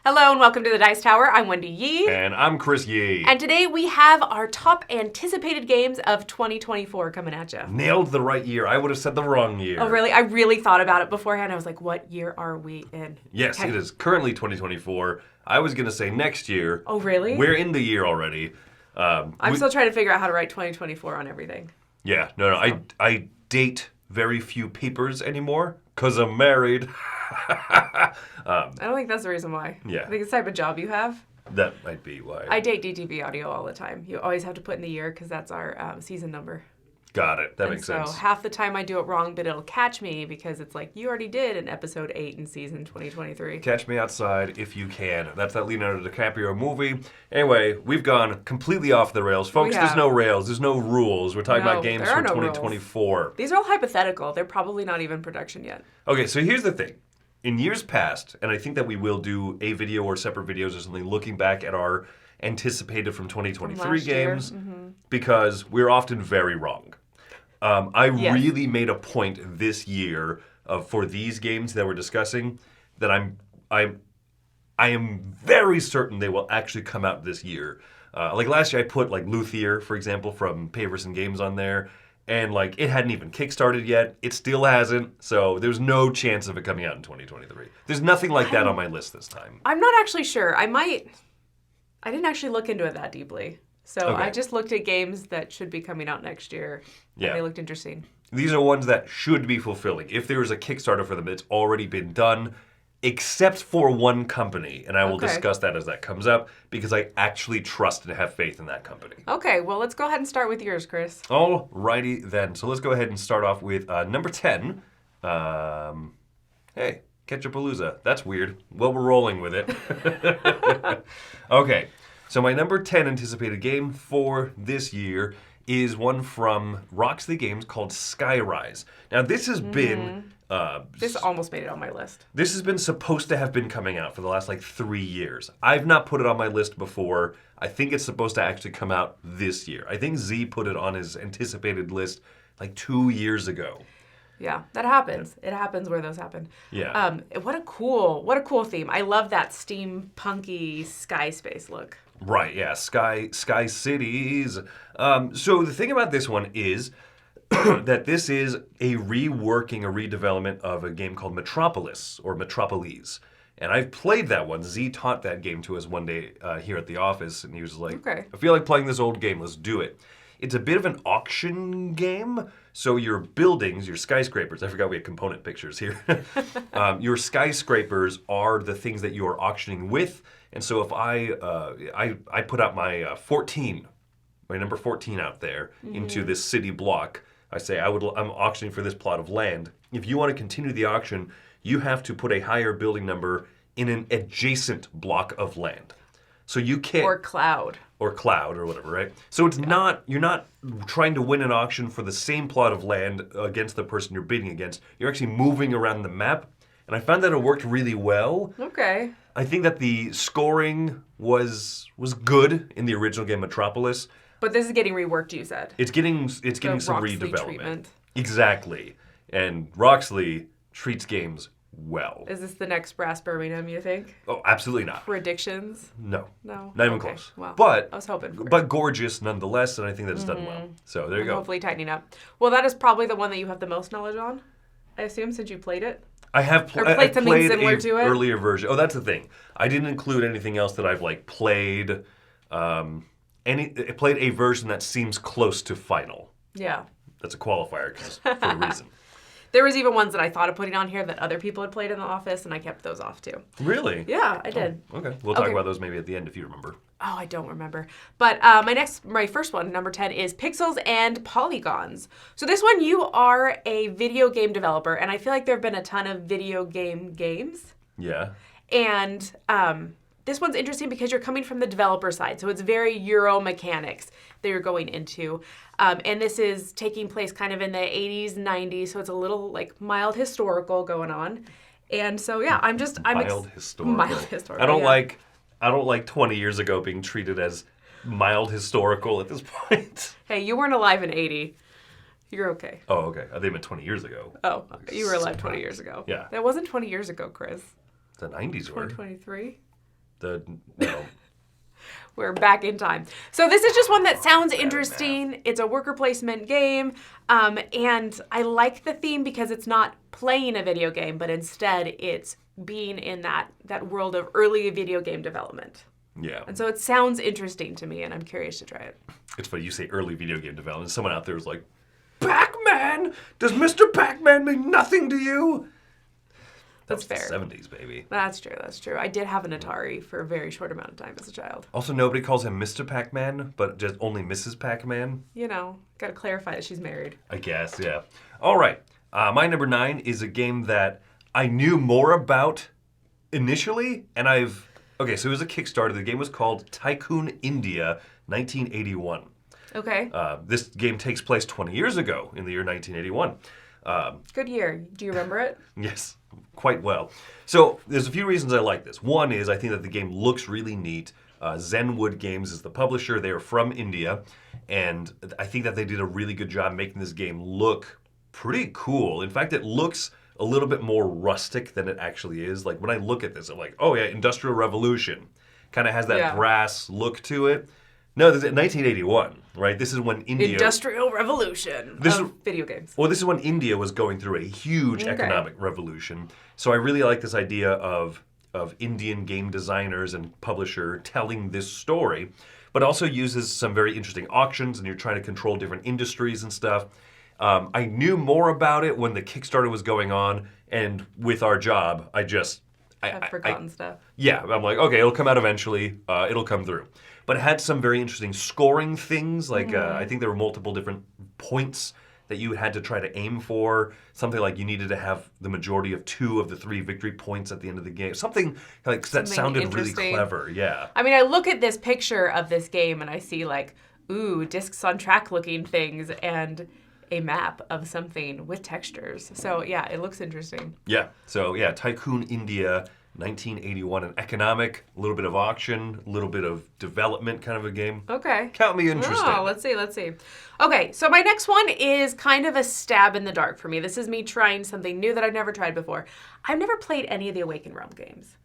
Hello and welcome to the Dice Tower. I'm Wendy Yi. And I'm Chris Yi. And today we have our top anticipated games of 2024 coming at you. Nailed the right year. I would have said the wrong year. Oh, really? I really thought about it beforehand. I was like, what year are we in? Yes, It is currently 2024. I was going to say next year. Oh, really? We're in the year already. I'm still trying to figure out how to write 2024 on everything. Yeah, no. I date very few papers anymore because I'm married. I don't think that's the reason why. Yeah. I think it's the type of job you have. That might be why. I date DTV audio all the time. You always have to put in the year because that's our season number. Got it. That makes sense. So half the time I do it wrong, but it'll catch me because it's like, you already did in episode 8 in season 2023. Catch Me Outside if you can. That's that Leonardo DiCaprio movie. Anyway, we've gone completely off the rails. Folks, there's no rails. There's no rules. We're talking about games from 2024. Rules. These are all hypothetical. They're probably not even production yet. Okay, so here's the thing. In years past, and I think that we will do a video or separate videos or something looking back at our anticipated from 2023 games, because we're often very wrong. I really made a point this year for these games that we're discussing that I am very certain they will actually come out this year. Like last year, I put like Luthier, for example, from Paverson Games on there. And, like, it hadn't even kickstarted yet. It still hasn't. So there's no chance of it coming out in 2023. There's nothing like that on my list this time. I'm not actually sure. I didn't actually look into it that deeply. So I just looked at games that should be coming out next year. And they looked interesting. These are ones that should be fulfilling. If there is a Kickstarter for them, it's already been done. Except for one company, and I will discuss that as that comes up, because I actually trust and have faith in that company. Okay, well, let's go ahead and start with yours, Chris. Alrighty then. So let's go ahead and start off with number 10. Hey, Ketchupalooza. That's weird. Well, we're rolling with it. Okay, so my number 10 anticipated game for this year is one from Roxley Games called Skyrise. Now, this has been... this almost made it on my list. This has been supposed to have been coming out for the last, 3 years. I've not put it on my list before. I think it's supposed to actually come out this year. I think Z put it on his anticipated list, 2 years ago. Yeah, that happens. Yeah. It happens where those happen. Yeah. What a cool theme. I love that steampunky sky space look. Right, yeah. Sky cities. So the thing about this one is... that this is a redevelopment of a game called Metropolis, or Metropolis. And I've played that one. Z taught that game to us one day here at the office, and he was like, I feel like playing this old game, let's do it. It's a bit of an auction game, so your buildings, your skyscrapers, I forgot we had component pictures here. Your skyscrapers are the things that you are auctioning with, and so if I put out my my number 14 out there into this city block, I say I'm auctioning for this plot of land. If you want to continue the auction, you have to put a higher building number in an adjacent block of land. So you can't... Or cloud or whatever, right? So it's not... You're not trying to win an auction for the same plot of land against the person you're bidding against. You're actually moving around the map. And I found that it worked really well. Okay. I think that the scoring was good in the original game Metropolis. But this is getting reworked, you said. It's getting some Roxley redevelopment. Treatment. Exactly. And Roxley treats games well. Is this the next Brass Birmingham, you think? Oh, absolutely not. Predictions? No. No? Not even close. Well, but I was hoping for it. But gorgeous nonetheless, and I think that it's done well. So there you go. Hopefully tightening up. Well, that is probably the one that you have the most knowledge on, I assume, since you played it. I have played something similar to it? Earlier version. Oh, that's the thing. I didn't include anything else that I've played. I played a version that seems close to final. Yeah. That's a qualifier for a reason. There was even ones that I thought of putting on here that other people had played in the office, and I kept those off too. Really? Yeah, I did. Oh, okay. We'll talk about those maybe at the end if you remember. Oh, I don't remember. But my first one, number 10, is Pixels and Polygons. So this one, you are a video game developer, and I feel like there have been a ton of video game games. Yeah. And this one's interesting because you're coming from the developer side, so it's very Euro mechanics that you're going into. And this is taking place kind of in the 80s, 90s, so it's a little mild historical going on. And so yeah, I'm mild historical. Mild historical. I don't like 20 years ago being treated as mild historical at this point. Hey, you weren't alive in 80. You're okay. Oh, okay. They meant 20 years ago. Oh, you were alive 20 years ago. Yeah. That wasn't 20 years ago, Chris. The 90s were. 2023. The, you know, We're back in time. So this is just one that sounds interesting. It's a worker placement game. And I like the theme because it's not playing a video game, but instead it's being in that world of early video game development. yeah. And so it sounds interesting to me, and I'm curious to try it. It's funny, you say early video game development. Someone out there is like, Pac-Man? Does Mr. Pac-Man mean nothing to you? That's That was fair. the 70s, baby. That's true. I did have an Atari for a very short amount of time as a child. Also, nobody calls him Mr. Pac-Man, but just only Mrs. Pac-Man. You know, got to clarify that she's married. I guess, yeah. All right. My number 9 is a game that I knew more about initially, and okay, so it was a Kickstarter. The game was called Tycoon India 1981. Okay. This game takes place 20 years ago in the year 1981. Good year. Do you remember it? Yes, quite well. So there's a few reasons I like this. One is I think that the game looks really neat. Zenwood Games is the publisher. They are from India, and I think that they did a really good job making this game look pretty cool. In fact, it looks a little bit more rustic than it actually is. Like when I look at this, I'm like, oh yeah, Industrial Revolution. Kind of has that brass look to it. No, this is 1981, right? This is when India... Industrial Revolution of video games. Well, this is when India was going through a huge economic revolution. So I really like this idea of Indian game designers and publisher telling this story, but also uses some very interesting auctions, and you're trying to control different industries and stuff. I knew more about it when the Kickstarter was going on, and with our job, I've forgotten stuff. Yeah, I'm like, okay, it'll come out eventually. It'll come through. But it had some very interesting scoring things. Like, I think there were multiple different points that you had to try to aim for. Something like you needed to have the majority of 2 of the 3 victory points at the end of the game. Something like that sounded really clever. Yeah. I mean, I look at this picture of this game and I see like, ooh, discs on track looking things and a map of something with textures. So yeah, it looks interesting. Yeah. So yeah, Tycoon India 1981, an economic, a little bit of auction, a little bit of development kind of a game. Okay. Count me interested. Oh, let's see. Okay, so my next one is kind of a stab in the dark for me. This is me trying something new that I've never tried before. I've never played any of the Awaken Realm games.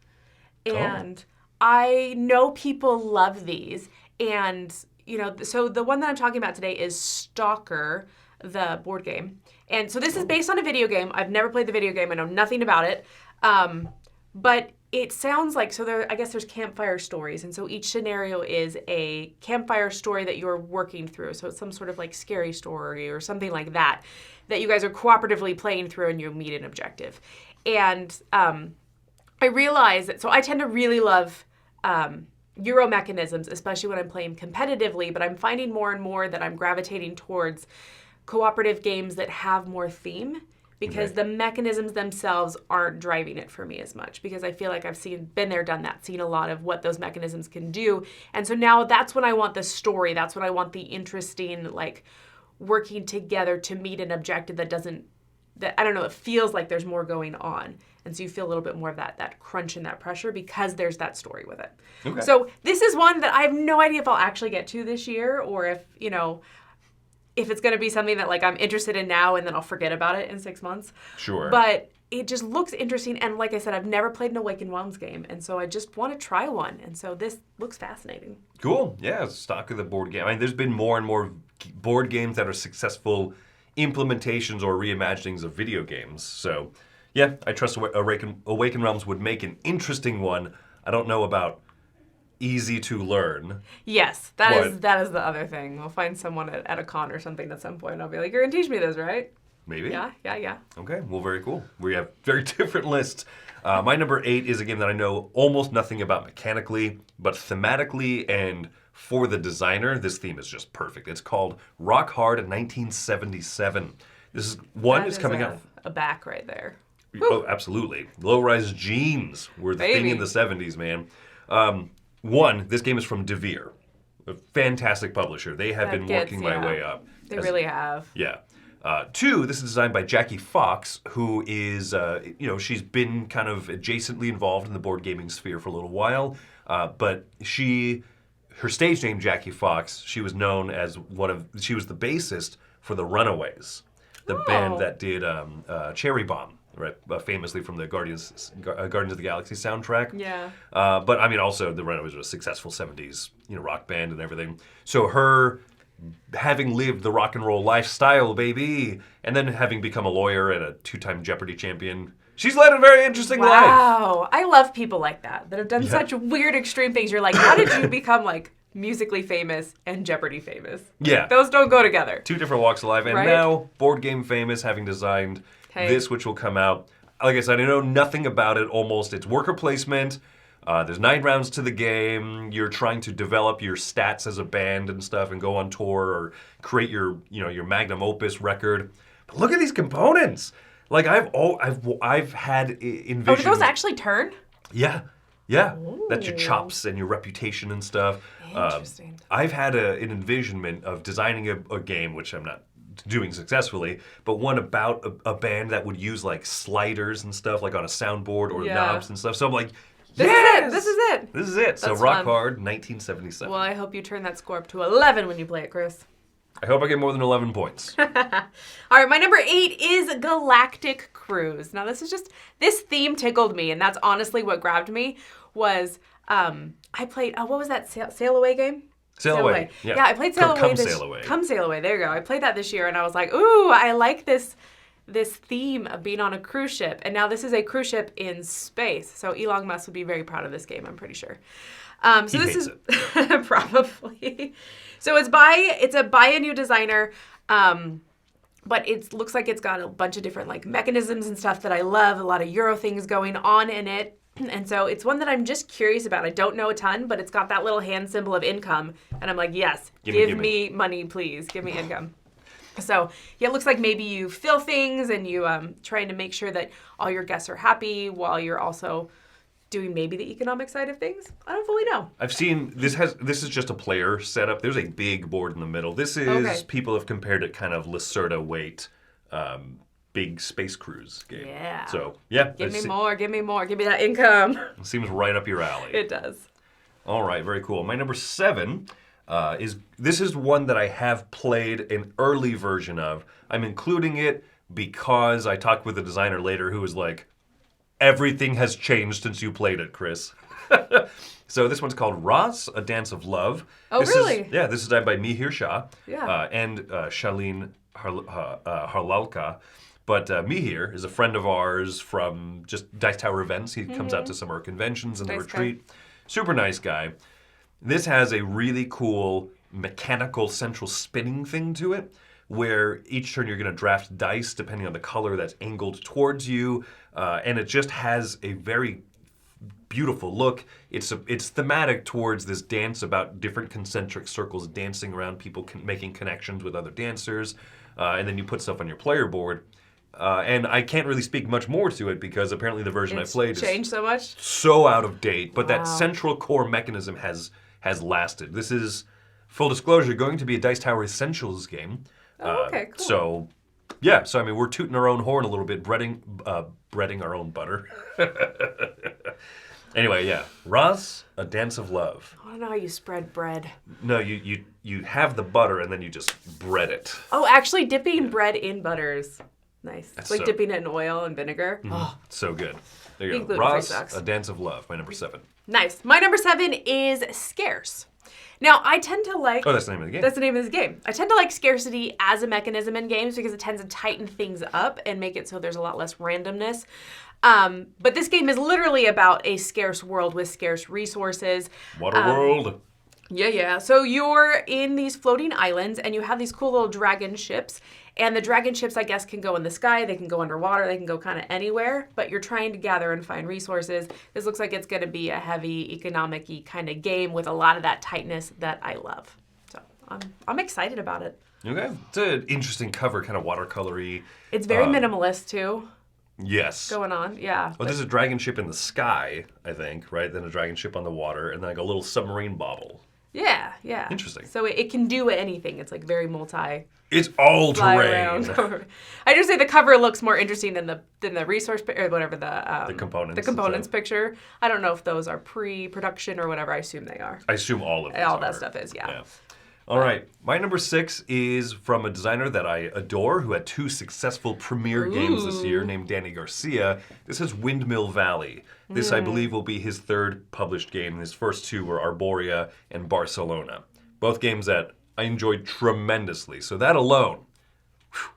And I know people love these. And, you know, so the one that I'm talking about today is Stalker, the board game. And so this is based on a video game. I've never played the video game. I know nothing about it. But it sounds like, I guess there's campfire stories, and so each scenario is a campfire story that you're working through. So it's some sort of like scary story or something like that you guys are cooperatively playing through and you meet an objective. And I realize that, so I tend to really love Euro mechanisms, especially when I'm playing competitively, but I'm finding more and more that I'm gravitating towards cooperative games that have more theme. Because the mechanisms themselves aren't driving it for me as much. Because I feel like I've been there, done that, seen a lot of what those mechanisms can do. And so now that's when I want the story. That's when I want the interesting, like, working together to meet an objective that I don't know, it feels like there's more going on. And so you feel a little bit more of that crunch and that pressure because there's that story with it. Okay. So this is one that I have no idea if I'll actually get to this year or if, you know, if it's going to be something that like I'm interested in now and then I'll forget about it in 6 months. Sure. But it just looks interesting. And like I said, I've never played an Awaken Realms game. And so I just want to try one. And so this looks fascinating. Cool. Yeah, stock of the board game. I mean, there's been more and more board games that are successful implementations or reimaginings of video games. So yeah, I trust Awaken Realms would make an interesting one. I don't know about easy to learn. Yes, that is the other thing. We'll find someone at a con or something at some point. And I'll be like, you're going to teach me this, right? Maybe. Yeah. Okay, well, very cool. We have very different lists. My number 8 is a game that I know almost nothing about mechanically, but thematically and for the designer, this theme is just perfect. It's called Rock Hard 1977. This is coming out. A back right there. Oh, absolutely. Low-rise jeans were the thing in the 70s, man. This game is from DeVere, a fantastic publisher. They have been working my way up. They really have. Yeah. 2, this is designed by Jackie Fox, who is, she's been kind of adjacently involved in the board gaming sphere for a little while. But her stage name, Jackie Fox, she was known as she was the bassist for the Runaways, the band that did Cherry Bomb right? Famously from the Guardians of the Galaxy soundtrack. Yeah. But I mean, also the Runaways was a successful '70s, rock band and everything. So her having lived the rock and roll lifestyle, baby, and then having become a lawyer and a 2-time Jeopardy champion, she's led a very interesting life. Wow. I love people like that have done such weird, extreme things. You're like, how did you become like musically famous and Jeopardy famous? Yeah. Those don't go together. 2 different walks of life. And Right? now, board game famous, having designed this, which will come out. Like I said, I know nothing about it almost. It's worker placement. There's 9 rounds to the game. You're trying to develop your stats as a band and stuff and go on tour or create your magnum opus record. But look at these components. Like I've had envisioned. Oh, do those actually turn? Yeah. Yeah. That's your chops and your reputation and stuff. Interesting. I've had an envisionment of designing a game, which I'm not doing successfully, but one about a band that would use like sliders and stuff, like on a soundboard or knobs and stuff. So I'm like, This is it. This is it. So That's Rock fun. Hard, 1977. Well, I hope you turn that score up to 11 when you play it, Chris. I hope I get more than 11 points. All right, my number 8 is Galactic Cruise. Now, this theme tickled me, and that's honestly what grabbed me was I played, what was that, Sail Away game? Sail Away. Yeah, I played Sail Away. Come Sail Away. Come Sail Away, there you go. I played that this year, and I was like, ooh, I like this theme of being on a cruise ship. And now this is a cruise ship in space. So Elon Musk would be very proud of this game, I'm pretty sure. So He this hates is probably. So it's by a new designer. But it looks like it's got a bunch of different like mechanisms and stuff that I love. A lot of Euro things going on in it. And so it's one that I'm just curious about. I don't know a ton, but it's got that little hand symbol of income. And I'm like, yes, give me money, please. Give me income. So yeah, it looks like maybe you fill things and you trying to make sure that all your guests are happy while you're also doing maybe the economic side of things. I don't fully know. I've seen this is just a player setup. There's a big board in the middle. This is people have compared it kind of Lacerda weight, big space cruise game. Yeah. So yeah, Give me more. Give me that income. Seems right up your alley. It does. All right, very cool. My number 7 is one that I have played an early version of. I'm including it because I talked with a designer later who was like, everything has changed since you played it, Chris. So this one's called Ross, A Dance of Love. Oh, really? This is designed by Mihir Shah and Shalin Harlalka. But Mihir is a friend of ours from just Dice Tower events. He comes out to some of our conventions and the retreat. Super nice guy. This has a really cool mechanical central spinning thing to it, where each turn you're going to draft dice depending on the color that's angled towards you, and it just has a very beautiful look. It's thematic towards this dance about different concentric circles dancing around people making connections with other dancers, and then you put stuff on your player board. And I can't really speak much more to it because apparently the version I played changed so much, so out of date. But that central core mechanism has lasted. This is, full disclosure, going to be a Dice Tower Essentials game. Oh, okay, cool. So, yeah. So I mean, we're tooting our own horn a little bit, breading our own butter. Anyway, yeah. Ross, A Dance of Love. I don't know how you spread bread. No, you have the butter and then you just bread it. Oh, actually, dipping bread in butter is nice. It's like so- dipping it in oil and vinegar. Oh, So good. There you go. Gluten-free Ross, sucks. A Dance of Love, my number 7. nice. My number 7 is Scarce. Now, I tend to like... Oh, that's the name of the game. That's the name of this game. I tend to like scarcity as a mechanism in games because it tends to tighten things up and make it so there's a lot less randomness. But this game is literally about a scarce world with scarce resources. Waterworld. Yeah. So you're in these floating islands and you have these cool little dragon ships. And the dragon ships, I guess, can go in the sky, they can go underwater, they can go kind of anywhere. But you're trying to gather and find resources. This looks like it's going to be a heavy economic-y kind of game with a lot of that tightness that I love. So I'm excited about it. Okay. It's an interesting cover, kind of watercolory. It's very minimalist, too, Yes. going on. Yeah. Well, there's a dragon ship in the sky, I think, right? Then a dragon ship on the water, and then like a little submarine bobble. Yeah. Interesting. So it can do anything. It's like very multi. It's all Fly terrain. around. I just say the cover looks more interesting than the resource or whatever the components. The components picture. I don't know if those are pre-production or whatever. I assume they are. I assume all of these All that are. stuff is, yeah. All right. My number 6 is from a designer that I adore who had 2 successful premiere games this year named Danny Garcia. This is Windmill Valley. This, I believe, will be his 3rd published game. His first 2 were Arborea and Barcelona. Both games that I enjoyed tremendously. So that alone,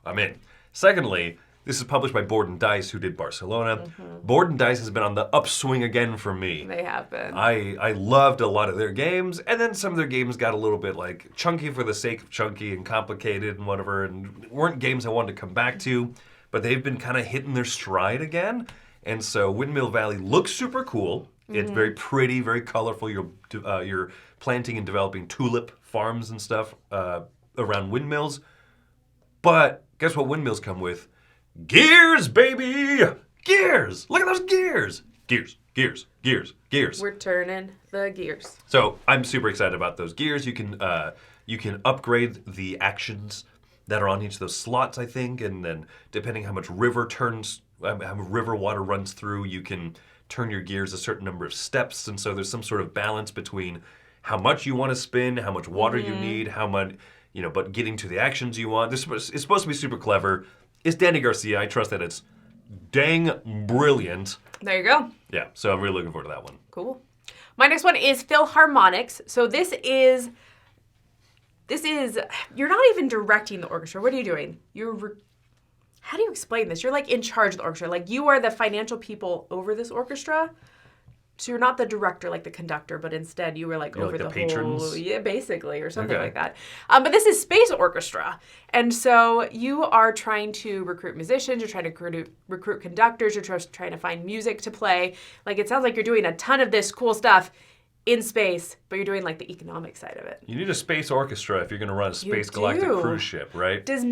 I'm in. Secondly, this is published by Board and Dice, who did Barcelona. Board and Dice has been on the upswing again for me. They have been. I loved a lot of their games, and then some of their games got a little bit like chunky for the sake of chunky and complicated and whatever, and weren't games I wanted to come back to, but they've been kind of hitting their stride again. And so Windmill Valley looks super cool. It's very pretty, very colorful. You're planting and developing tulip farms and stuff around windmills. But guess what windmills come with? Gears, baby! Gears! Look at those gears! Gears, gears, gears, gears. We're turning the gears. So I'm super excited about those gears. You can upgrade the actions that are on each of those slots, I think, and then depending how much river water runs through, you can turn your gears a certain number of steps. And so there's some sort of balance between how much you want to spin, how much water you need, how much, but getting to the actions you want. It's supposed to be super clever. It's Danny Garcia. I trust that it's dang brilliant. There you go. Yeah, so I'm really looking forward to that one. Cool. My next one is Philharmonics. So this is you're not even directing the orchestra. What are you doing? How do you explain this? You're like in charge of the orchestra. Like you are the financial people over this orchestra. So you're not the director like the conductor, but instead you were like You're over like the patrons? whole, yeah, basically, or something Okay. like that. But this is space orchestra, and so you are trying to recruit musicians. You're trying to recruit conductors. You're just trying to find music to play. Like it sounds like you're doing a ton of this cool stuff in space, but you're doing like the economic side of it. You need a space orchestra if you're going to run a space You galactic do. cruise ship, right? Does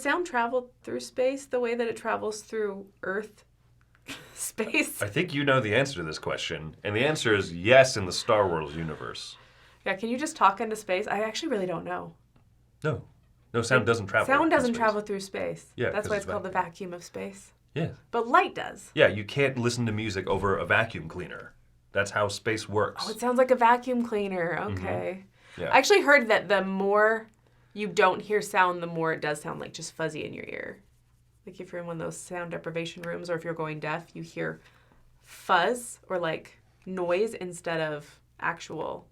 sound travel through space the way that it travels through Earth? Space? I think you know the answer to this question, and the answer is yes in the Star Wars universe. Yeah, can you just talk into space? I actually really don't know. No, sound doesn't travel. Sound in doesn't space. travel through space. Yeah, That's 'cause why it's it's called the vacuum of space. Yeah. But light does. Yeah, you can't listen to music over a vacuum cleaner. That's how space works. Oh, it sounds like a vacuum cleaner. Okay. Yeah. I actually heard that the more you don't hear sound, the more it does sound like just fuzzy in your ear. Like if you're in one of those sound deprivation rooms or if you're going deaf, you hear fuzz or like noise instead of actual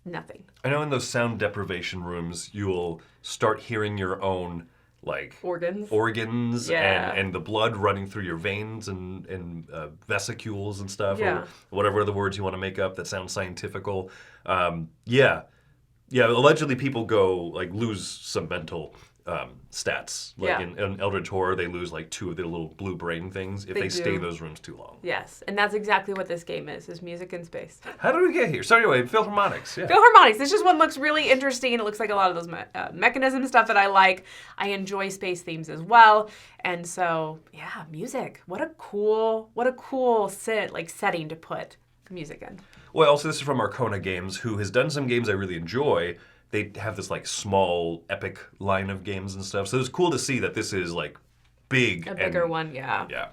nothing. I know in those sound deprivation rooms, you'll start hearing your own like Organs. Yeah. and the blood running through your veins and vesicles and stuff, Yeah. or whatever other words you want to make up that sound scientifical. Yeah. Allegedly, people lose some mental stats. Like Yeah. in Eldritch Horror, they lose like 2 of their little blue brain things if They they stay do. in those rooms too long. Yes, and that's exactly what this game is music in space. How did we get here? So anyway, Philharmonics. Yeah. Philharmonics. This just one looks really interesting. It looks like a lot of those mechanism stuff that I like. I enjoy space themes as well, and so yeah, music. What a cool setting to put music in. Well, also this is from Arcona Games, who has done some games I really enjoy. They have this like small epic line of games and stuff. So it's cool to see that this is like big. A bigger one, yeah. Yeah. All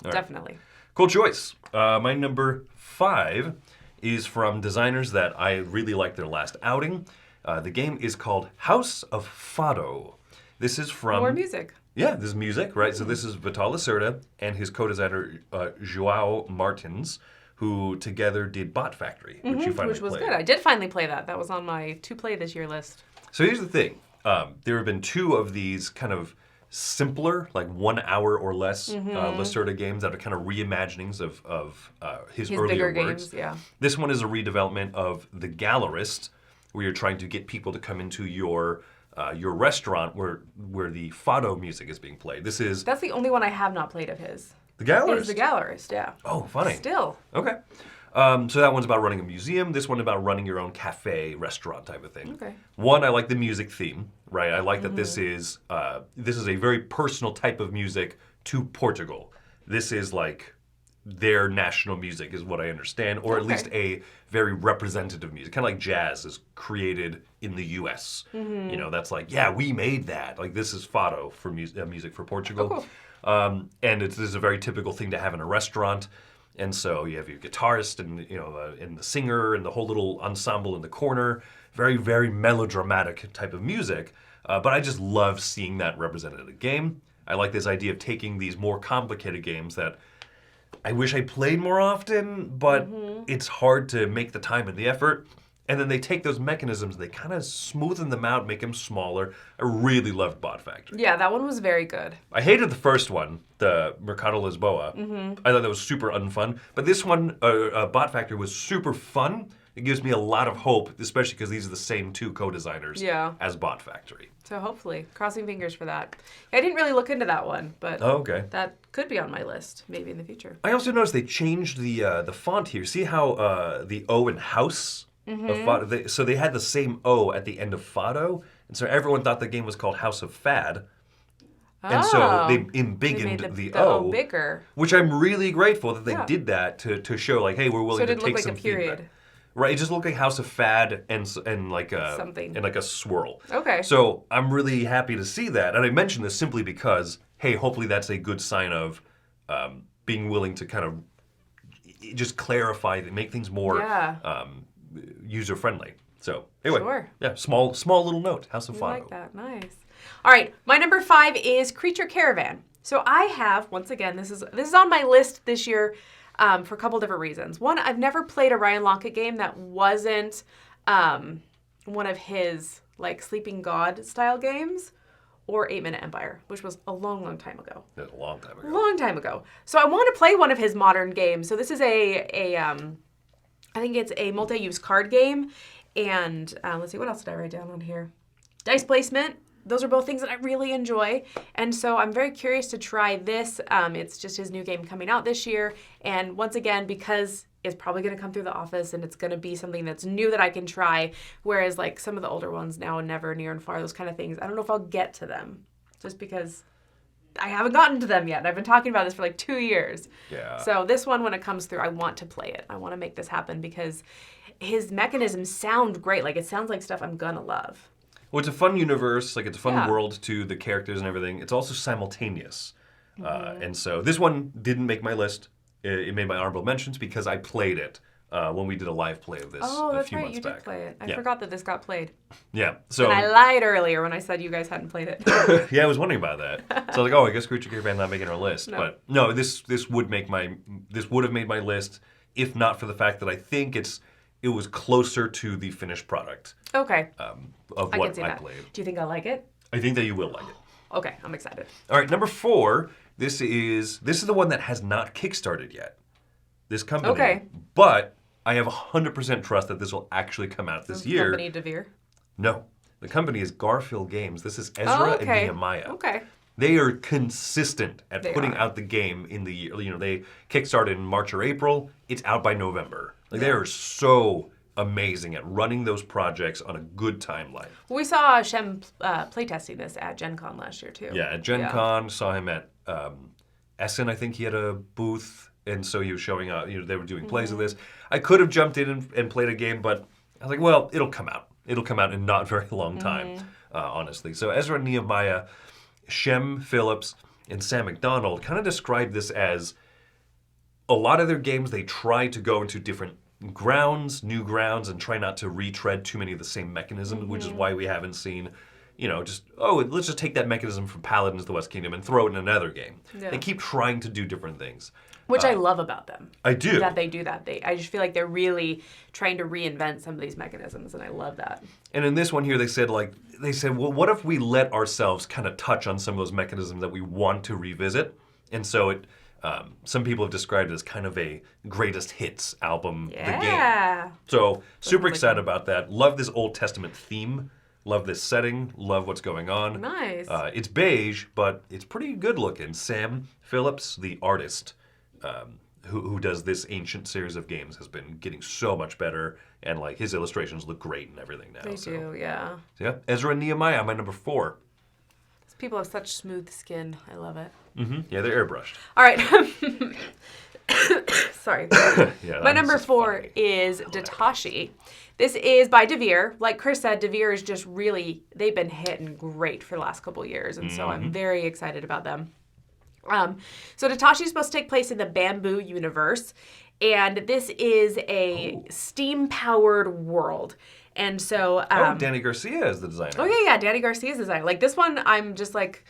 right. Definitely. Cool choice. My number 5 is from designers that I really like their last outing. The game is called House of Fado. This is from... More music. Yeah, this is music, right? So this is Vital Lacerda and his co-designer Joao Martins, who together did Bot Factory, which you finally Which was played. good. I did finally play that. That was on my to-play this year list. So here's the thing. There have been 2 of these kind of simpler, like 1 hour or less Lacerda games that are kind of reimaginings of his earlier bigger works. games, yeah. This one is a redevelopment of The Gallerist, where you're trying to get people to come into your restaurant where the fado music is being played. That's the only one I have not played of his. The Gallerist. Is The Gallerist, yeah. Oh, funny. Still. Okay. So that one's about running a museum. This one about running your own cafe, restaurant type of thing. Okay. One, I like the music theme, right? I like that this is a very personal type of music to Portugal. This is like their national music is what I understand, or at least a very representative music. Kind of like jazz is created in the U.S. That's like, yeah, we made that. Like this is fado for music for Portugal. Oh, cool. And this is a very typical thing to have in a restaurant. And so you have your guitarist and and the singer and the whole little ensemble in the corner. Very, very melodramatic type of music. But I just love seeing that represented in a game. I like this idea of taking these more complicated games that I wish I played more often, but it's hard to make the time and the effort. And then they take those mechanisms, they kind of smoothen them out, make them smaller. I really loved Bot Factory. Yeah, that one was very good. I hated the first one, the Mercado Lisboa. I thought that was super unfun. But this one, Bot Factory, was super fun. It gives me a lot of hope, especially because these are the same two co-designers as Bot Factory. So hopefully, crossing fingers for that. I didn't really look into that one, but that could be on my list maybe in the future. I also noticed they changed the font here. See how the O in house? Of Fado, so they had the same O at the end of Fado, and so everyone thought the game was called House of Fad. And so they embiggened the O bigger. Which I'm really grateful that they did that to show like, hey, we're willing to take some feedback. Right, it just looked like House of Fad and like a something and like a swirl. Okay. So I'm really happy to see that, and I mention this simply because, hey, hopefully that's a good sign of being willing to kind of just clarify, make things more user friendly. So anyway, small little note. House of Fado. I like that. Nice. All right, my number 5 is Creature Caravan. So I have, once again, this is on my list this year for a couple different reasons. One, I've never played a Ryan Laukat game that wasn't one of his like Sleeping God style games or 8-Minute Empire, which was a long, long time ago. That's a long time ago. Long time ago. So I want to play one of his modern games. So this is I think it's a multi-use card game. And let's see, what else did I write down on here? Dice placement. Those are both things that I really enjoy. And so I'm very curious to try this. It's just his new game coming out this year. And once again, because it's probably going to come through the office and it's going to be something that's new that I can try. Whereas like some of the older ones now, Never, Near and Far, those kind of things, I don't know if I'll get to them just because I haven't gotten to them yet. And I've been talking about this for like 2 years. Yeah. So this one, when it comes through, I want to play it. I want to make this happen because his mechanisms sound great. Like it sounds like stuff I'm going to love. Well, it's a fun universe. Like it's a fun world to the characters and everything. It's also simultaneous. And so this one didn't make my list. It made my honorable mentions because I played it when we did a live play of this a few months back. You did play it. I forgot that this got played. Yeah. So and I lied earlier when I said you guys hadn't played it. Yeah, I was wondering about that. So I was like, oh, I guess Creature Caravan not making our list. No. But no, this would have made my list if not for the fact that I think it was closer to the finished product. Okay. Of what I played. Do you think I like it? I think that you will like it. Okay, I'm excited. All right, number 4. This is the one that has not kickstarted yet. This company. Okay. But I have 100% trust that this will actually come out this year. Company DeVere? No. The company is Garfield Games. This is Ezra and Nehemiah. Okay. They are consistent at putting out the game in the year. You know, they kickstarted in March or April. It's out by November. Like they are so amazing at running those projects on a good timeline. Well, we saw Shem playtesting this at Gen Con last year, too. Yeah, at Gen Con, saw him at Essen, I think he had a booth, and so he was showing up. You know, they were doing plays of this. I could have jumped in and played a game, but I was like, well, it'll come out. It'll come out in not very long time, honestly. So Ezra and Nehemiah, Shem Phillips, and Sam McDonald kind of described this as a lot of their games, they try to go into different grounds, new grounds, and try not to retread too many of the same mechanisms, which is why we haven't seen, let's just take that mechanism from Paladins of the West Kingdom and throw it in another game. Yeah. They keep trying to do different things. Which I love about them. I do. That they do that. I just feel like they're really trying to reinvent some of these mechanisms, and I love that. And in this one here, they said, well, what if we let ourselves kind of touch on some of those mechanisms that we want to revisit? And so some people have described it as kind of a greatest hits album, the game. So super excited about that. Love this Old Testament theme. Love this setting. Love what's going on. Nice. It's beige, but it's pretty good looking. Sam Phillips, the artist, who does this ancient series of games, has been getting so much better, and like his illustrations look great and everything now. They do, yeah. So, yeah, Ezra and Nehemiah, my number 4. People have such smooth skin. I love it. Mm-hmm. Yeah, they're airbrushed. All right. Sorry. My number 4 is Datashi. This is by DeVere. Like Chris said, DeVere is just really, they've been hitting great for the last couple years, and so I'm very excited about them. So Tatashi's supposed to take place in the Bamboo universe, and this is a steam-powered world. And so... Danny Garcia is the designer. Oh, yeah, Danny Garcia's design. Like, this one, I'm just, like,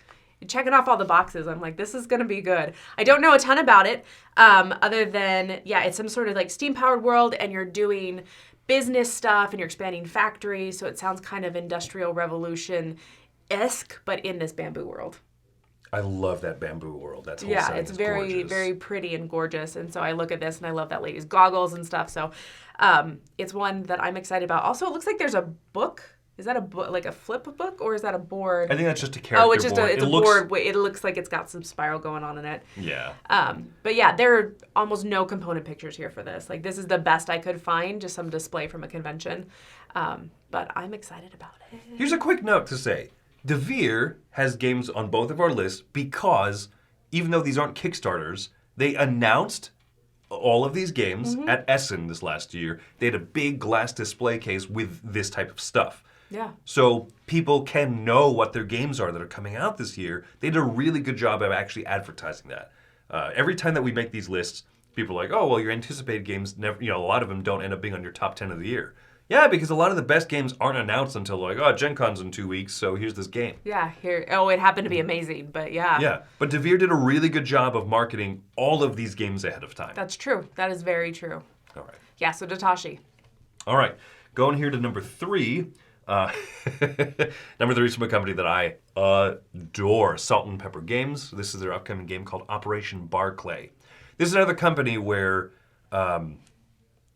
checking off all the boxes. I'm like, this is going to be good. I don't know a ton about it, other than, it's some sort of, like, steam-powered world, and you're doing business stuff, and you're expanding factories, so it sounds kind of Industrial Revolution-esque, but in this bamboo world. I love that bamboo world. That's whole setting it's is very, gorgeous. very pretty and gorgeous. And so I look at this and I love that lady's goggles and stuff. So it's one that I'm excited about. Also, it looks like there's a book. Is that a book, like a flip book, or is that a board? I think that's just a character board. Oh, it's just a board. It looks like it's got some spiral going on in it. Yeah. But yeah, there are almost no component pictures here for this. Like, this is the best I could find, just some display from a convention. But I'm excited about it. Here's a quick note to say. Devere has games on both of our lists because, even though these aren't Kickstarters, they announced all of these games at Essen this last year. They had a big glass display case with this type of stuff. Yeah. So people can know what their games are that are coming out this year. They did a really good job of actually advertising that. Every time that we make these lists, people are like, oh, well, your anticipated games, never, a lot of them don't end up being on your top 10 of the year. Yeah, because a lot of the best games aren't announced until like, Gen Con's in 2 weeks, so here's this game. Yeah, here. Oh, it happened to be amazing, but yeah. Yeah, but Devere did a really good job of marketing all of these games ahead of time. That's true. That is very true. All right. Yeah, so Tatashi. All right, going here to number 3. Number 3 is from a company that I adore, Salt and Pepper Games. This is their upcoming game called Operation Barclay. This is another company where...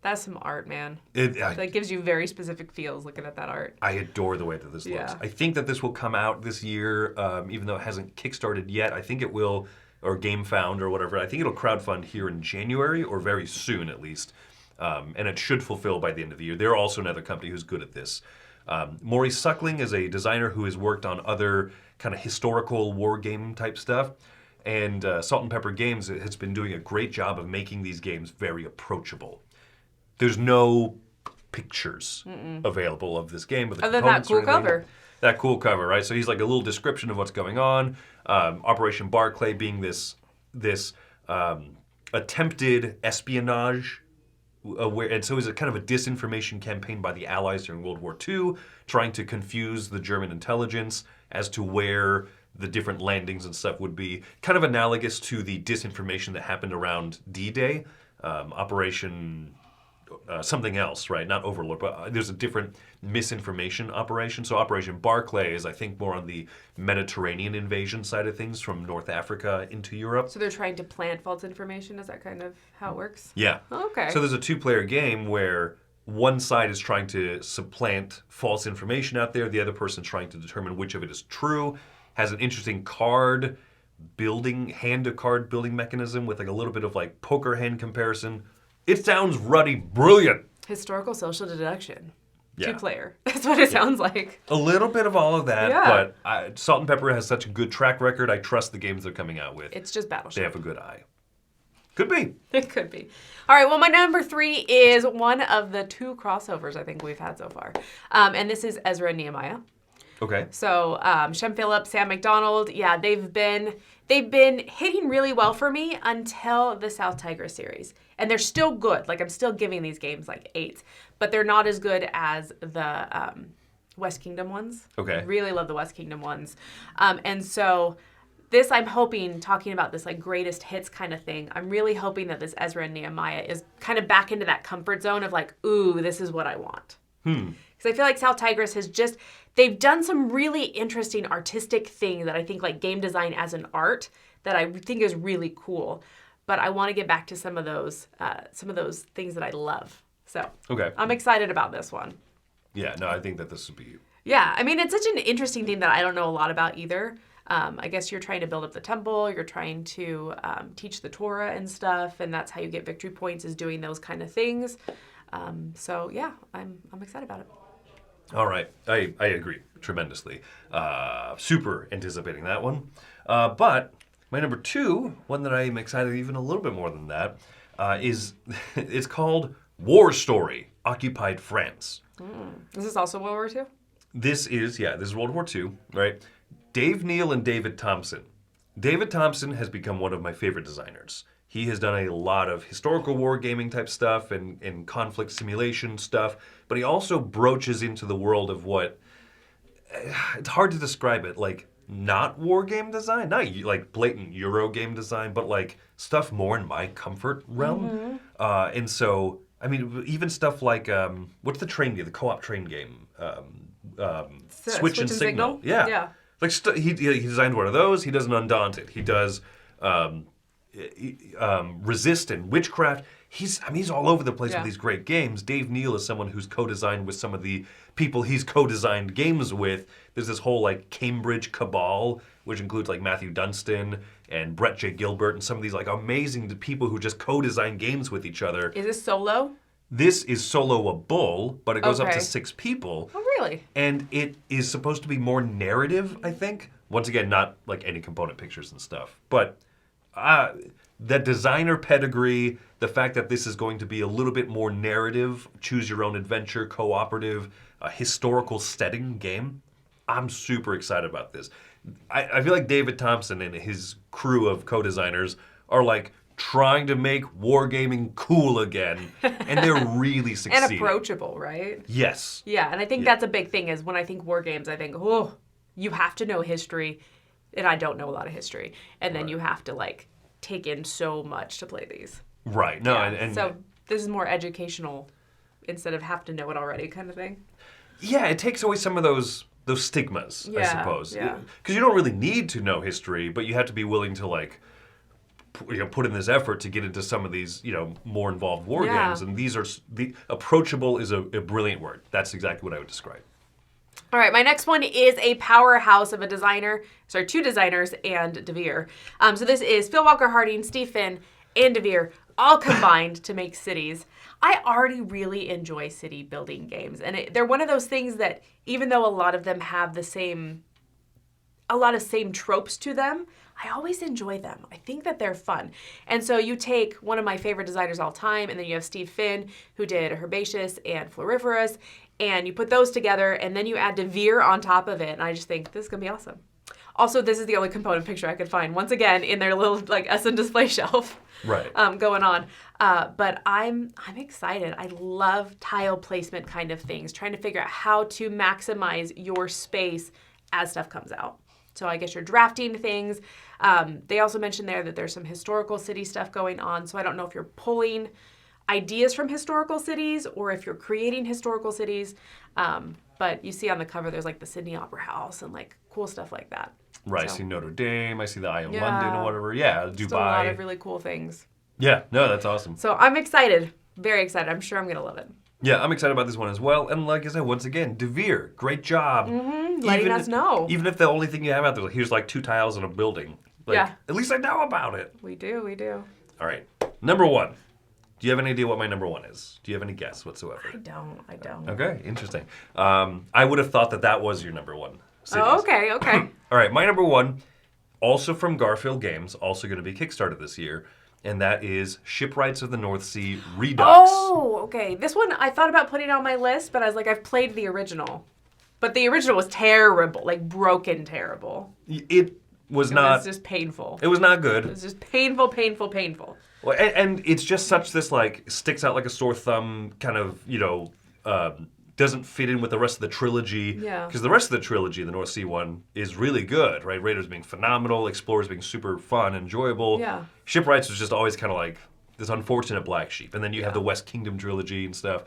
That's some art, man. That gives you very specific feels looking at that art. I adore the way that this looks. I think that this will come out this year, even though it hasn't kickstarted yet. I think it will, or GameFound or whatever. I think it'll crowdfund here in January, or very soon at least. And it should fulfill by the end of the year. They're also another company who's good at this. Maurice Suckling is a designer who has worked on other kind of historical war game type stuff. And Salt and Pepper Games has been doing a great job of making these games very approachable. There's no pictures available of this game. But other than that cool cover. That cool cover, right? So he's like a little description of what's going on. Operation Barclay being this attempted espionage. And so it's a kind of a disinformation campaign by the Allies during World War II, trying to confuse the German intelligence as to where the different landings and stuff would be. Kind of analogous to the disinformation that happened around D-Day, Operation... something else, right? Not Overlord, but there's a different misinformation operation. So Operation Barclay is, I think, more on the Mediterranean invasion side of things from North Africa into Europe. So they're trying to plant false information? Is that kind of how it works? Yeah. Oh, okay. So there's a 2-player game where one side is trying to supplant false information out there. The other person trying to determine which of it is true. Has an interesting hand to card building mechanism with like a little bit of like poker hand comparison. It sounds ruddy brilliant. Historical social deduction. Yeah. 2-player. That's what it sounds like. A little bit of all of that, but Salt and Pepper has such a good track record. I trust the games they're coming out with. It's just Battleship. They have a good eye. Could be. It could be. All right, well, my number 3 is one of the 2 crossovers I think we've had so far. And this is Ezra and Nehemiah. Okay. So Shem Phillips, Sam McDonald, they've been hitting really well for me until the South Tigris series. And they're still good. Like, I'm still giving these games like 8s. But they're not as good as the West Kingdom ones. Okay. I really love the West Kingdom ones. And so this, I'm hoping, talking about this like greatest hits kind of thing, I'm really hoping that this Ezra and Nehemiah is kind of back into that comfort zone of like, ooh, this is what I want. Because I feel like South Tigris has just... They've done some really interesting artistic things that I think, like game design as an art, that I think is really cool. But I want to get back to some of those things that I love. So I'm excited about this one. Yeah, no, I think that this would be... Yeah, I mean, it's such an interesting thing that I don't know a lot about either. I guess you're trying to build up the temple, you're trying to teach the Torah and stuff, and that's how you get victory points, is doing those kind of things. So yeah, I'm excited about it. All right. I agree tremendously. Super anticipating that one. But my number 2, one that I am excited even a little bit more than that, is it's called War Story, Occupied France. Is this also World War II? This is World War II, right? Dave Neal and David Thompson David Thompson has become one of my favorite designers. He has done a lot of historical wargaming type stuff and conflict simulation stuff, but he also broaches into the world of what it's hard to describe it, like not war game design, not like blatant Euro game design, but like stuff more in my comfort realm. And so, I mean, even stuff like what's the train game, the co-op train game, Switch and Signal. Yeah. Like he designed one of those. He does an Undaunted. He does Resist and Witchcraft. He's all over the place with these great games. Dave Neal is someone who's co-designed with some of the people he's co-designed games with. There's this whole like Cambridge cabal, which includes like Matthew Dunstan and Brett J. Gilbert and some of these like amazing people who just co-design games with each other. Is this solo? This is solo-able, but it goes up to Okay. 6 people. Oh, really? And it is supposed to be more narrative, I think. Once again, not like any component pictures and stuff. But the designer pedigree, the fact that this is going to be a little bit more narrative, choose your own adventure, cooperative, historical setting game, I'm super excited about this. I feel like David Thompson and his crew of co-designers are like trying to make wargaming cool again, and they're really succeeding. And approachable, right? Yes. Yeah, and I think that's a big thing is when I think war games, I think, oh, you have to know history, and I don't know a lot of history. And then you have to, like, take in so much to play these. Right. No, Yeah. and so this is more educational instead of have to know it already kind of thing. yeah, it takes away some of those stigmas, I Yeah, suppose. yeah. Because you don't really need to know history, but you have to be willing to, like, put in this effort to get into some of these, more involved war Yeah. games. And these are, the approachable is a brilliant word. That's exactly what I would describe. All right, my next one is a powerhouse of a designer. Sorry, 2 designers and DeVere. So this is Phil Walker Harding, Steve Finn, and DeVere, all combined to make Cities. I already really enjoy city building games. And they're one of those things that even though a lot of them have a lot of same tropes to them, I always enjoy them. I think that they're fun. And so you take one of my favorite designers all time, and then you have Steve Finn, who did Herbaceous and Floriferous, and you put those together, and then you add DeVere on top of it, and I just think this is going to be awesome. Also, this is the only component picture I could find, once again, in their little like Essen display shelf Right. going on. But I'm excited. I love tile placement kind of things, trying to figure out how to maximize your space as stuff comes out. So I guess you're drafting things. They also mentioned there that there's some historical city stuff going on. So I don't know if you're pulling ideas from historical cities or if you're creating historical cities. But you see on the cover, there's like the Sydney Opera House and like cool stuff like that. Right. So, I see Notre Dame. I see the Eye of Yeah. London or whatever. Yeah, just a lot of Dubai. really cool things. Yeah. No, that's awesome. So I'm excited. Very excited. I'm sure I'm going to love it. Yeah, I'm excited about this one as well. And like I said, once again, DeVere, great job. Letting us know. Even if the only thing you have out there, here's like 2 tiles in a building. Like, Yeah. At least I know about it. We do. All right. Number 1. Do you have any idea what my number 1 is? Do you have any guess whatsoever? I don't. Okay, interesting. I would have thought that was your number 1. Oh, okay. All right, my number 1, also from Garfield Games, also going to be Kickstarter this year, and that is Shipwrights of the North Sea Redux. Oh, okay. This one I thought about putting on my list, but I was like, I've played the original. But the original was terrible, like broken terrible. It was It not. was just painful. It was not It good. was just painful. Well, and it's just such this like sticks out like a sore thumb kind of doesn't fit in with the rest of the trilogy. Yeah. Because the rest of the trilogy, the North Sea one, is really good, right? Raiders being phenomenal, Explorers being super fun, enjoyable. Yeah. Shipwrights was just always kind of like this unfortunate black sheep. And then you have the West Kingdom trilogy and stuff,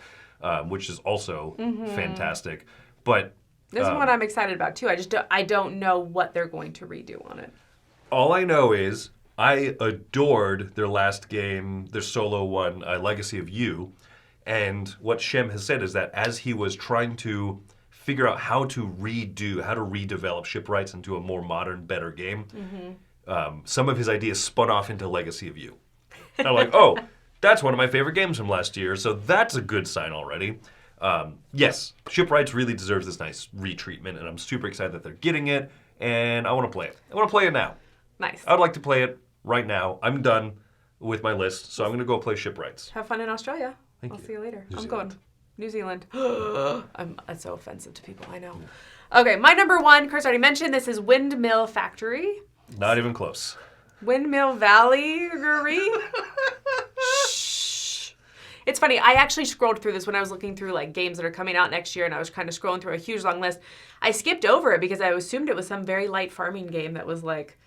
which is also fantastic. But This one I'm excited about too. I don't know what they're going to redo on it. all I know is I adored their last game, their solo one, Legacy of You. And what Shem has said is that as he was trying to figure out how to redevelop Shipwrights into a more modern, better game, some of his ideas spun off into Legacy of You. And I'm like, oh, that's one of my favorite games from last year, so that's a good sign already. Yes, Shipwrights really deserves this nice retreatment, and I'm super excited that they're getting it, and I want to play it. I want to play it now. Nice. I'd like to play it right now. I'm done with my list, so I'm going to go play Shipwrights. Have fun in Australia. Thank I'll you. see you later. New I'm Zealand. going. New Zealand. That's so offensive to people, I know. Okay, my number 1, Chris already mentioned, this is Windmill Factory. Not even close. Windmill Valley, Guri? Shh. It's funny. I actually scrolled through this when I was looking through like games that are coming out next year, and I was kind of scrolling through a huge long list. I skipped over it because I assumed it was some very light farming game that was like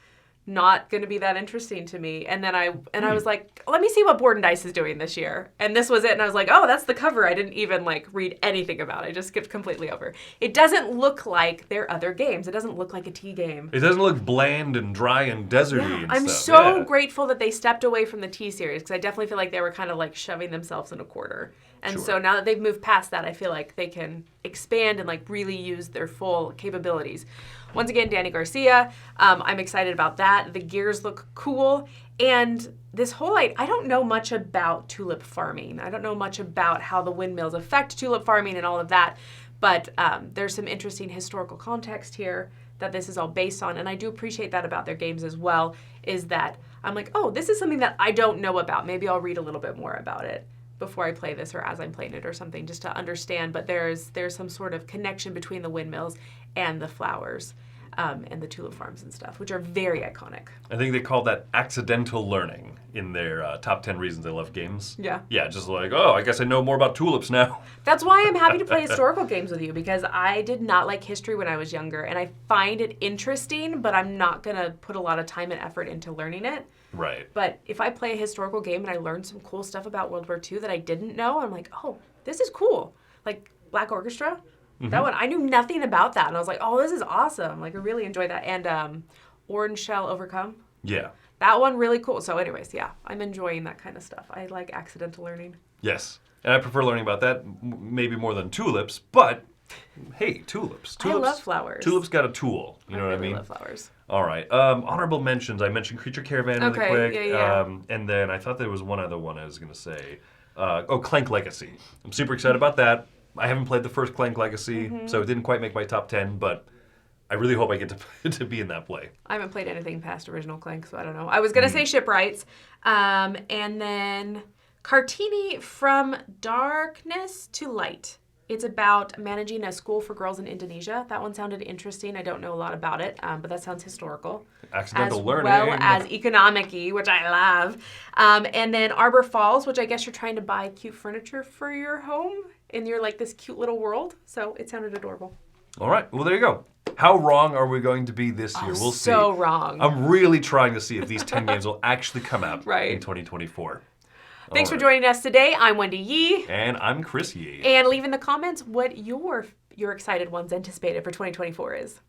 not going to be that interesting to me. And then I was like, let me see what Board and Dice is doing this year. And this was it. And I was like, oh, that's the cover. I didn't even like read anything about it. I just skipped completely over. It doesn't look like their other games. It doesn't look like a tea game. It doesn't look bland and dry and deserty and I'm stuff. so grateful that they stepped away from the tea series because I definitely feel like they were kind of like shoving themselves in a corner. And so now that they've moved past that, I feel like they can expand and like really use their full capabilities. Once again, Danny Garcia. I'm excited about that. The gears look cool. And this whole, I don't know much about tulip farming. I don't know much about how the windmills affect tulip farming and all of that. But there's some interesting historical context here that this is all based on. And I do appreciate that about their games as well, is that I'm like, oh, this is something that I don't know about. Maybe I'll read a little bit more about it before I play this or as I'm playing it or something, just to understand. But there's some sort of connection between the windmills and the flowers and the tulip farms and stuff, which are very iconic. I think they call that accidental learning in their top 10 reasons they love games. Yeah. Yeah, just like, oh, I guess I know more about tulips now. That's why I'm happy to play historical games with you, because I did not like history when I was younger, and I find it interesting, but I'm not going to put a lot of time and effort into learning it. Right. But if I play a historical game and I learn some cool stuff about World War II that I didn't know, I'm like, oh, this is cool. Like Black Orchestra, that one, I knew nothing about that. And I was like, oh, this is awesome. Like, I really enjoyed that. And Orange Shell Overcome. Yeah. That one, really cool. So anyways, yeah, I'm enjoying that kind of stuff. I like accidental learning. Yes. And I prefer learning about that maybe more than tulips, but hey, tulips. I love flowers. Tulips got a tool. You know what I mean? I love flowers. All right. Honorable mentions. I mentioned Creature Caravan really quick. Yeah. And then I thought there was one other one I was going to say. Clank Legacy. I'm super excited about that. I haven't played the first Clank Legacy, so it didn't quite make my top 10, but I really hope I get to be in that play. I haven't played anything past original Clank, so I don't know. I was going to say Shipwrights. And then Cartini From Darkness to Light. It's about managing a school for girls in Indonesia. That one sounded interesting. I don't know a lot about it, but that sounds historical. Accidental learning. As well as economic-y, which I love. And then Arbor Falls, which I guess you're trying to buy cute furniture for your home. And you're like this cute little world. So it sounded adorable. All right. Well, there you go. How wrong are we going to be this year? We'll see. So wrong. I'm really trying to see if these 10 games will actually come out in 2024. Thanks for joining us today. I'm Wendy Yi. And I'm Chris Yi. And leave in the comments what your excited ones anticipated for 2024 is.